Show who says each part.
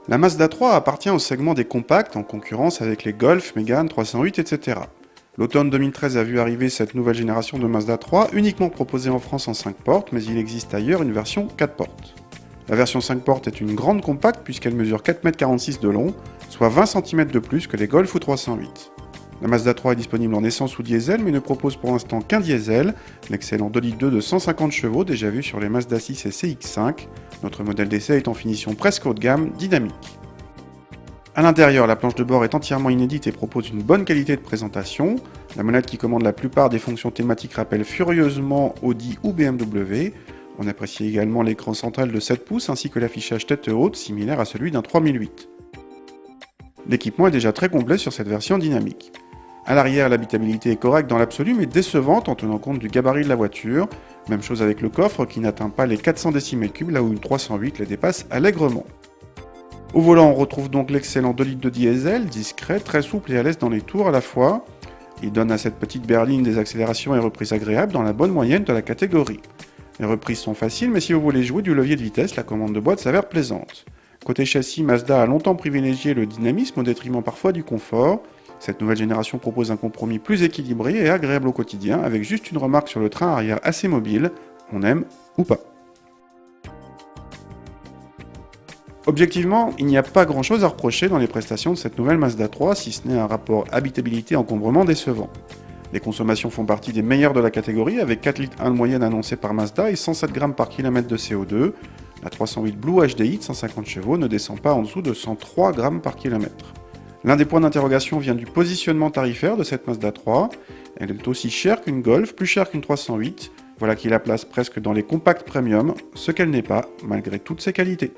Speaker 1: La Mazda 3 appartient au segment des compacts en concurrence avec les Golf, Mégane, 308, etc. L'automne 2013 a vu arriver cette nouvelle génération de Mazda 3, uniquement proposée en France en 5 portes, mais il existe ailleurs une version 4 portes. La version 5 portes est une grande compacte puisqu'elle mesure 4,46 m de long, soit 20 cm de plus que les Golf ou 308. La Mazda 3 est disponible en essence ou diesel, mais ne propose pour l'instant qu'un diesel, l'excellent 2 litres 2 de 150 chevaux déjà vu sur les Mazda 6 et CX-5. Notre modèle d'essai est en finition presque haut de gamme, dynamique. A l'intérieur, la planche de bord est entièrement inédite et propose une bonne qualité de présentation. La molette qui commande la plupart des fonctions thématiques rappelle furieusement Audi ou BMW. On apprécie également l'écran central de 7 pouces ainsi que l'affichage tête haute, similaire à celui d'un 3008. L'équipement est déjà très complet sur cette version dynamique. À l'arrière, l'habitabilité est correcte dans l'absolu, mais décevante en tenant compte du gabarit de la voiture. Même chose avec le coffre qui n'atteint pas les 400 décimètres cubes, là où une 308 les dépasse allègrement. Au volant, on retrouve donc l'excellent 2 litres de diesel, discret, très souple et à l'aise dans les tours à la fois. Il donne à cette petite berline des accélérations et reprises agréables dans la bonne moyenne de la catégorie. Les reprises sont faciles, mais si vous voulez jouer du levier de vitesse, la commande de boîte s'avère plaisante. Côté châssis, Mazda a longtemps privilégié le dynamisme au détriment parfois du confort. Cette nouvelle génération propose un compromis plus équilibré et agréable au quotidien, avec juste une remarque sur le train arrière assez mobile, on aime ou pas. Objectivement, il n'y a pas grand chose à reprocher dans les prestations de cette nouvelle Mazda 3, si ce n'est un rapport habitabilité-encombrement décevant. Les consommations font partie des meilleures de la catégorie, avec 4,1 litres de moyenne annoncée par Mazda et 107 grammes par kilomètre de CO2. La 308 Blue HDI de 150 chevaux ne descend pas en dessous de 103 grammes par kilomètre. L'un des points d'interrogation vient du positionnement tarifaire de cette Mazda 3. Elle est aussi chère qu'une Golf, plus chère qu'une 308. Voilà qui la place presque dans les compacts premium, ce qu'elle n'est pas, malgré toutes ses qualités.